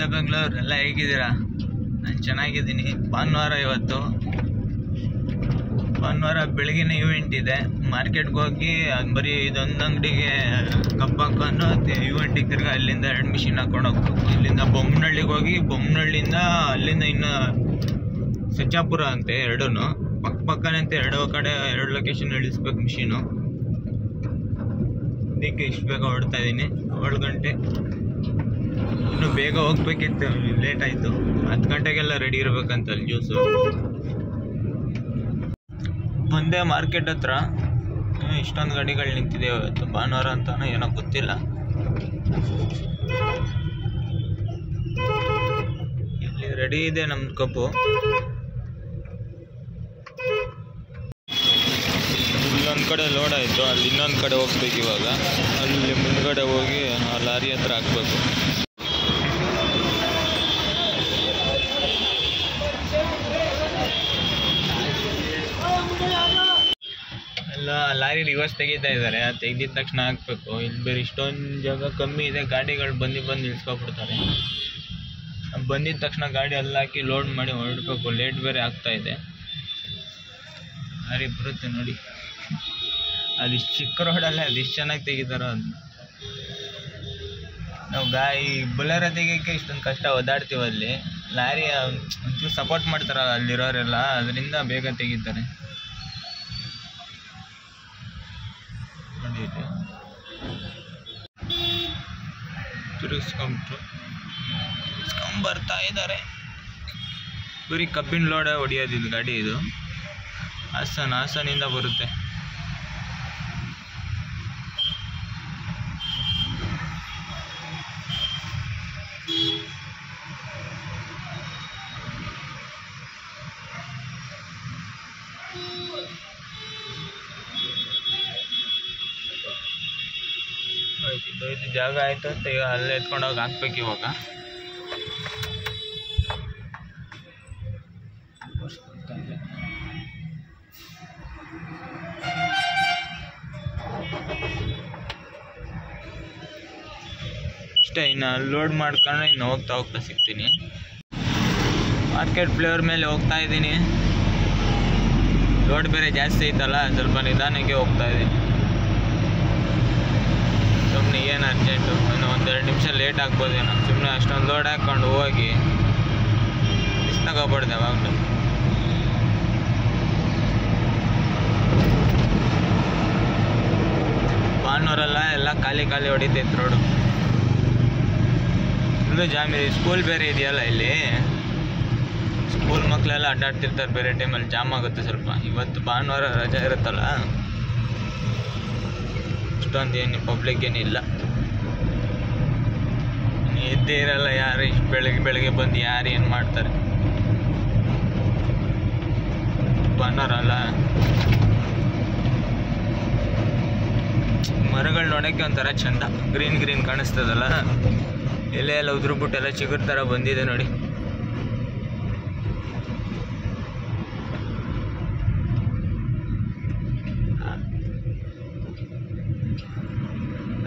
ನಮಸ್ತೆ ಬೆಂಗಳೂರು, ಎಲ್ಲ ಹೇಗಿದ್ದೀರಾ? ನಾನು ಚೆನ್ನಾಗಿದ್ದೀನಿ. ಭಾನುವಾರ ಇವತ್ತು. ಭಾನುವಾರ ಬೆಳಗಿನ ಈವೆಂಟ್ ಇದೆ. ಮಾರ್ಕೆಟ್ಗೆ ಹೋಗಿ ಬರೀ ಇದೊಂದು ಅಂಗಡಿಗೆ ಕಪ್ ಹಾಕೊಂಡು ಈವೆಂಟಿಗೆ ತಿರ್ಗಿ ಅಲ್ಲಿಂದ 2 ಮಿಷಿನ್ ಹಾಕೊಂಡು ಹೋಗ್ಬೇಕು. ಇಲ್ಲಿಂದ ಬೊಮ್ಮನಹಳ್ಳಿಗೆ ಹೋಗಿ ಬೊಮ್ಮನಹಳ್ಳಿಯಿಂದ ಅಲ್ಲಿಂದ ಇನ್ನು ಸಜ್ಜಾಪುರ ಅಂತೆ, ಎರಡೂ ಪಕ್ಕನೇ ಅಂತೆ. 2 ಕಡೆ 2 ಲೊಕೇಶನ್ ಇಳಿಸ್ಬೇಕು ಮಿಷಿನು. ಅದಕ್ಕೆ ಇಷ್ಟು ಬೇಗ ಹೊಡ್ತಾ ಇದ್ದೀನಿ. 7 ಗಂಟೆ. ಇನ್ನು ಬೇಗ ಹೋಗ್ಬೇಕಿತ್ತು, ಲೇಟ್ ಆಯಿತು. 10 ಗಂಟೆಗೆಲ್ಲ ರೆಡಿ ಇರ್ಬೇಕಂತ ಅಲ್ಲಿ ಜ್ಯೂಸು. ಬಂದೆ ಮಾರ್ಕೆಟ್ ಹತ್ರ. ಇಷ್ಟೊಂದು ಗಾಡಿಗಳು ನಿಂತಿದೆ ಇವತ್ತು. ಭಾನುವಾರ ಅಂತಾನೋ ಏನೋ ಗೊತ್ತಿಲ್ಲ. ಇಲ್ಲಿ ರೆಡಿ ಇದೆ ನಮ್ದು ಕಪ್ಪು. ಇಲ್ಲೊಂದು ಕಡೆ ಲೋಡ್ ಆಯಿತು, ಅಲ್ಲಿ ಇನ್ನೊಂದು ಕಡೆ ಹೋಗ್ಬೇಕು. ಇವಾಗ ಅಲ್ಲಿ ಮುಂದ್ಗಡೆ ಹೋಗಿ ಆ ಲಾರಿ ಹತ್ರ ಹಾಕ್ಬೇಕು. ಎಲ್ಲ ಲಾರಿ ರಿವರ್ಸ್ ತೆಗಿತಾ ಇದ್ದಾರೆ. ತೆಗ್ದಿದ ತಕ್ಷಣ ಹಾಕ್ಬೇಕು. ಇಲ್ಲಿ ಬೇರೆ ಇಷ್ಟೊಂದು ಜಾಗ ಕಮ್ಮಿ ಇದೆ, ಗಾಡಿಗಳು ಬಂದು ನಿಲ್ಸ್ಕೊಬಿಡ್ತಾರೆ. ಬಂದಿದ ತಕ್ಷಣ ಗಾಡಿ ಅಲ್ಲಿ ಹಾಕಿ ಲೋಡ್ ಮಾಡಿ ಹೊರಡ್ಬೇಕು. ಲೇಟ್ ಬೇರೆ ಆಗ್ತಾ ಇದೆ. ಲಾರಿ ಬರುತ್ತೆ ನೋಡಿ. ಅದಿಷ್ಟು ಚಿಕ್ಕ ರೋಡಲ್ಲೇ ಅದಿಷ್ಟು ಚೆನ್ನಾಗಿ ತೆಗಿತಾರೋ ಅದು. ನಾವು ಈ ಬುಲೆರೋ ತೆಗಿಯೋಕ್ಕೆ ಇಷ್ಟೊಂದು ಕಷ್ಟ ಒದ್ದಾಡ್ತೀವಿ. ಅಲ್ಲಿ ಲಾರಿ ಒಂಚೂರು ಸಪೋರ್ಟ್ ಮಾಡ್ತಾರಲ್ಲ ಅಲ್ಲಿರೋರೆಲ್ಲ, ಅದರಿಂದ ಬೇಗ ತೆಗಿತಾರೆ. ಬರ್ತಾ ಇದ್ದಾರೆ. ಬರೀ ಕಬ್ಬಿನ ಲೋಡ ಹೊಡಿಯೋದಿದ್ದು ಗಾಡಿ ಇದು. ಹಾಸನಿಂದ ಬರುತ್ತೆ. ಇದು ಜಾಗ ಆಯ್ತು ಅಂತ ಈಗ ಅಲ್ಲೇ ಎತ್ಕೊಂಡೋಗಿ ಹಾಕ್ಬೇಕು. ಇವಾಗ ಅಷ್ಟೇ. ಇನ್ನು ಲೋಡ್ ಮಾಡ್ಕೊಂಡು ಇನ್ನು ಹೋಗ್ತಾ ಸಿಗ್ತೀನಿ. ಮಾರ್ಕೆಟ್ ಫ್ಲೇವರ್ ಮೇಲೆ ಹೋಗ್ತಾ ಇದ್ದೀನಿ. ಲೋಡ್ ಬೇರೆ ಜಾಸ್ತಿ ಐತಲ್ಲ, ಸ್ವಲ್ಪ ನಿಧಾನಕ್ಕೆ ಹೋಗ್ತಾ ಇದ್ದೀನಿ. ಸುಮ್ಮನೆ ಏನು ಅರ್ಜೆಂಟು, ಇನ್ನು 1-2 ನಿಮಿಷ ಲೇಟ್ ಆಗ್ಬೋದೇನೋ. ಸುಮ್ಮನೆ ಅಷ್ಟೊಂದು ಲೋಡ್ ಹಾಕ್ಕೊಂಡು ಹೋಗಿ ಮಿಸ್ ತಗೋಬಾರ್ದು ಯಾವಾಗಲೂ. ಭಾನುವಾರೆಲ್ಲ ಎಲ್ಲ ಖಾಲಿ ಹೊಡಿತೈತೆ ರೋಡು. ಇಲ್ಲೂ ಜಾಮ್. ಸ್ಕೂಲ್ ಬೇರೆ ಇದೆಯಲ್ಲ ಇಲ್ಲಿ. ಸ್ಕೂಲ್ ಮಕ್ಕಳೆಲ್ಲ ಅಡ್ಡಾಡ್ತಿರ್ತಾರೆ. ಬೇರೆ ಟೈಮಲ್ಲಿ ಜಾಮ್ ಆಗುತ್ತೆ ಸ್ವಲ್ಪ. ಇವತ್ತು ಭಾನುವಾರ ರಜೆ ಇರುತ್ತಲ್ಲ, ಇಷ್ಟೊಂದು ಏನು ಪಬ್ಲಿಕ್ ಏನಿಲ್ಲ. ಎದ್ದೇ ಇರಲ್ಲ ಯಾರು. ಇಷ್ಟು ಬೆಳಗ್ಗೆ ಬಂದು ಯಾರು ಏನು ಮಾಡ್ತಾರೆ? ಭಾನುವಾರ ಅಲ್ಲ. ಮರಗಳು ನೋಡೋಕ್ಕೆ ಒಂಥರ ಚಂದ. ಗ್ರೀನ್ ಕಾಣಿಸ್ತದಲ್ಲ. ಎಲೆ ಎಲ್ಲ ಉದುರ್ಬಿಟ್ಟು ಎಲ್ಲ ಚಿಗುರು ಥರ ಬಂದಿದೆ ನೋಡಿ.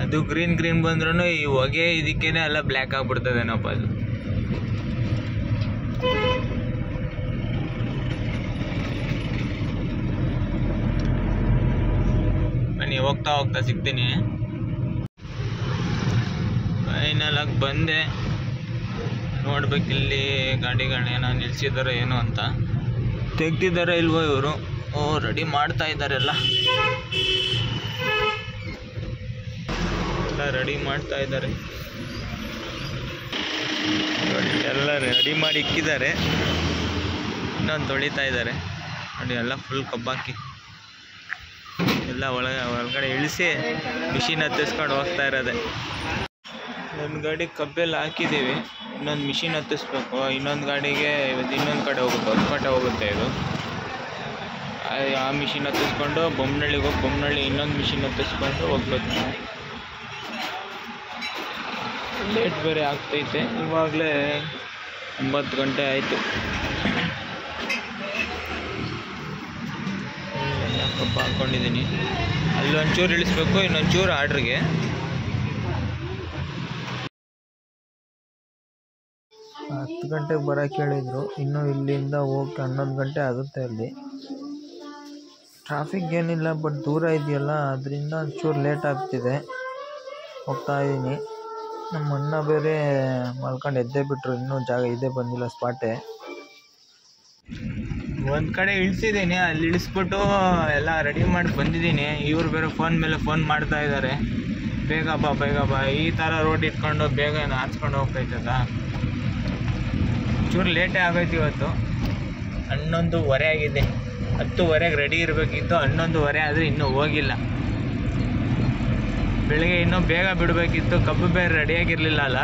ಅದು ಗ್ರೀನ್ ಬಂದ್ರೂ ಈ ಹೊಗೆ ಇದಕ್ಕೇನೆ ಎಲ್ಲ ಬ್ಲ್ಯಾಕ್ ಆಗ್ಬಿಡ್ತದೇನಪ್ಪ ಅದು. ಬನ್ನಿ, ಹೋಗ್ತಾ ಸಿಗ್ತೀನಿ. ಫೈನಲ್ ಆಗಿ ಬಂದೆ. ನೋಡ್ಬೇಕು ಇಲ್ಲಿ ಗಾಡಿಗಳೇನೋ ನಿಲ್ಸಿದಾರೋ ಏನೋ ಅಂತ. ತೆಗ್ದಿದ್ದಾರೋ ಇಲ್ವೋ ಇವರು. ರೆಡಿ ಮಾಡ್ತಾ ಇದ್ದಾರೆ. ಎಲ್ಲ ರೆಡಿ ಮಾಡ್ತಾ ಇದ್ದಾರೆ. ಎಲ್ಲ ರೆಡಿ ಮಾಡಿ ಇಕ್ಕಿದ್ದಾರೆ. ಇನ್ನೊಂದು ತೊಳಿತಾ ಇದ್ದಾರೆ ನೋಡಿ. ಎಲ್ಲ ಫುಲ್ ಕಬ್ಬಾಕಿ ಎಲ್ಲ ಒಳಗಡೆ ಇಳಿಸಿ ಮಿಷಿನ್ ಹತ್ತಿಸ್ಕೊಂಡು ಹೋಗ್ತಾ ಇರೋದೆ. ಒಂದು ಗಾಡಿ ಕಬ್ಬೆಲ್ಲ ಹಾಕಿದ್ದೀವಿ. ಇನ್ನೊಂದು ಮಿಷಿನ್ ಹತ್ತಿಸ್ಬೇಕು. ಇನ್ನೊಂದು ಗಾಡಿಗೆ ಇನ್ನೊಂದು ಕಡೆ ಹೋಗುತ್ತೆ, ಹೊಸಪೇಟೆ ಹೋಗುತ್ತೆ ಇದು. ಆ ಮಿಷಿನ್ ಹತ್ತಿಸ್ಕೊಂಡು ಬೊಮ್ಮನಹಳ್ಳಿಗೆ ಹೋಗಿ ಬೊಮ್ಮನಹಳ್ಳಿ ಇನ್ನೊಂದು ಮಿಷಿನ್ ಹತ್ತಿಸ್ಕೊಂಡು ಹೋಗ್ಬೇಕು. ಲೇಟ್ ಬೇರೆ ಆಗ್ತೈತೆ. ಇವಾಗಲೇ 9 ಗಂಟೆ ಆಯಿತು. ಕಬ್ಬ ಹಾಕ್ಕೊಂಡಿದ್ದೀನಿ. ಅಲ್ಲೊಂಚೂರು ಇಳಿಸ್ಬೇಕು, ಇನ್ನೊಂಚೂರು ಆರ್ಡ್ರಿಗೆ. 10 ಗಂಟೆಗೆ ಬರೋಕ್ಕೆ ಹೇಳಿದರು. ಇನ್ನೂ ಇಲ್ಲಿಂದ ಹೋಗಕ್ಕೆ 11 ಗಂಟೆ ಆಗುತ್ತೆ. ಅಲ್ಲಿ ಟ್ರಾಫಿಕ್ ಏನಿಲ್ಲ, ಬಟ್ ದೂರ ಇದೆಯಲ್ಲ ಅದರಿಂದ ಒಂಚೂರು ಲೇಟ್ ಆಗ್ತಿದೆ. ಹೋಗ್ತಾ ಇದ್ದೀನಿ. ನಮ್ಮ ಅಣ್ಣ ಬೇರೆ ಮಲ್ಕೊಂಡು ಎದ್ದೇ ಬಿಟ್ಟರು, ಇನ್ನೂ ಜಾಗ ಇದೇ ಬಂದಿಲ್ಲ ಸ್ಪಾಟೇ. ಒಂದು ಕಡೆ ಇಳಿಸಿದ್ದೀನಿ, ಅಲ್ಲಿ ಇಳಿಸ್ಬಿಟ್ಟು ಎಲ್ಲ ರೆಡಿ ಮಾಡಿ ಬಂದಿದ್ದೀನಿ. ಇವ್ರು ಬೇರೆ ಫೋನ್ ಮೇಲೆ ಫೋನ್ ಮಾಡ್ತಾ ಇದ್ದಾರೆ, ಬೇಗ ಬಾ ಬೇಗ ಬಾ. ಈ ಥರ ರೋಡ್ ಇಟ್ಕೊಂಡು ಬೇಗ ಹಾಚ್ಕೊಂಡು ಹೋಗ್ತೈತದ. ಚೂರು ಲೇಟೇ ಆಗೋಯ್ತು ಇವತ್ತು. 11:15 ಆಗಿದೆ. 10:00ಗೆ ರೆಡಿ ಇರಬೇಕಿತ್ತು, 11:15 ಆದರೆ ಇನ್ನೂ ಹೋಗಿಲ್ಲ. ಬೆಳಿಗ್ಗೆ ಇನ್ನೂ ಬೇಗ ಬಿಡಬೇಕಿತ್ತು, ಕಬ್ಬು ಬೇರೆ ರೆಡಿಯಾಗಿರಲಿಲ್ಲ ಅಲ್ಲ,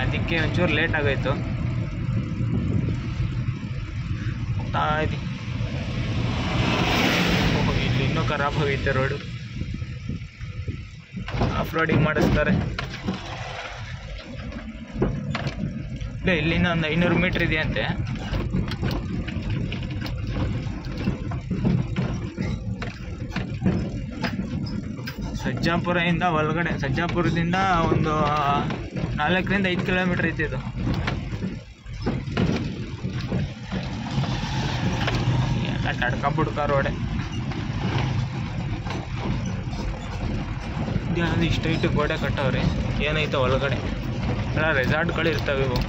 ಅದಕ್ಕೆ ಒಂಚೂರು ಲೇಟ್ ಆಗೋಯ್ತು. ಹೋಗ್ತಾ ಇದ್ದೀನಿ. ಇಲ್ಲಿ ಇನ್ನೂ ಖರಾಬ್ ಹೋಗೈತೆ ರೋಡು. ಆಫ್ ರೋಡಿಂಗ್ ಮಾಡಿಸ್ತಾರೆ. ಇಲ್ಲಿಂದ ಒಂದು 500 ಮೀಟ್ರ್ ಇದೆಯಂತೆ. ಸಜ್ಜಾಪುರದಿಂದ ಒಳಗಡೆ, ಸಜ್ಜಾಪುರದಿಂದ ಒಂದು 4ರಿಂದ 5 ಕಿಲೋಮೀಟ್ರ್ ಐತೆ ಇದು. ಎಲ್ಲ ತಡ್ಕೊಂಬಿಡ್ಕ ರೋಡೆ. ಇದ್ಯಾವುದು ಇಷ್ಟೈಟು ಗೋಡೆ ಕಟ್ಟವ್ರಿ, ಏನೈತೆ ಒಳಗಡೆ ಎಲ್ಲ ರೆಸಾರ್ಟ್ಗಳು ಇರ್ತವೆ ಇವು.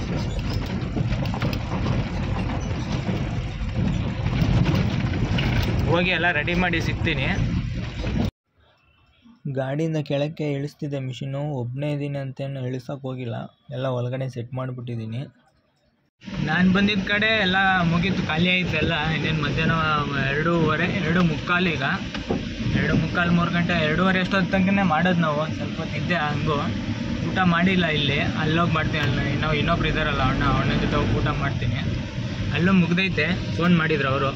ಹೋಗಿ ಎಲ್ಲ ರೆಡಿ ಮಾಡಿ ಸಿಗ್ತೀನಿ. ಗಾಡಿಯಿಂದ ಕೆಳಕ್ಕೆ ಇಳಿಸ್ತಿದ್ದೆ ಮಿಷಿನು. ಒಬ್ಬನೇ ಇದ್ದೀನಿ ಅಂತೇನು ಇಳಿಸೋಕೆ ಹೋಗಿಲ್ಲ, ಎಲ್ಲ ಒಳಗಡೆ ಸೆಟ್ ಮಾಡಿಬಿಟ್ಟಿದ್ದೀನಿ. ನಾನು ಬಂದಿದ್ದ ಕಡೆ ಎಲ್ಲ ಮುಗೀತು, ಖಾಲಿ ಆಯಿತು ಎಲ್ಲ. ಇನ್ನೇನು ಮಧ್ಯಾಹ್ನ 2:15, 2:45 ಈಗ 2:45, 3 ಗಂಟೆ, 2:15 ಅಷ್ಟೊತ್ತು ತನಕನೇ ಮಾಡೋದು ನಾವು. ಸ್ವಲ್ಪ ಹೊತ್ತಿದ್ದೆ ಹಂಗೂ. ಊಟ ಮಾಡಿಲ್ಲ ಇಲ್ಲಿ, ಅಲ್ಲೋಗಿ ಮಾಡ್ತೀನಿ. ಅಲ್ಲಿ ಇನ್ನೊಬ್ರು ಇದ್ದಾರಲ್ಲ ಅಣ್ಣನ ಜೊತೆ ಹೋಗಿ ಊಟ ಮಾಡ್ತೀನಿ. ಅಲ್ಲೂ ಮುಗ್ದೈತೆ. ಫೋನ್ ಮಾಡಿದ್ರು ಅವರು,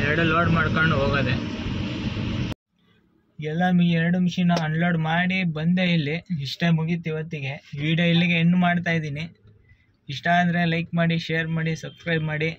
2 ಲೋಡ್ ಮಾಡ್ಕೊಂಡು ಹೋಗೋದೆ. ಎಲ್ಲ 2 ಮಿಷಿನ್ ಅನ್ಲೋಡ್ ಮಾಡಿ ಬಂದೆ ಇಲ್ಲಿ. ಇಷ್ಟೇ ಮುಗೀತು ಇವತ್ತಿಗೆ. ವಿಡಿಯೋ ಇಲ್ಲಿಗೆ ಎಂಡ್ ಮಾಡ್ತಾಯಿದ್ದೀನಿ. ಇಷ್ಟ ಆದರೆ ಲೈಕ್ ಮಾಡಿ, ಶೇರ್ ಮಾಡಿ, ಸಬ್ಸ್ಕ್ರೈಬ್ ಮಾಡಿ.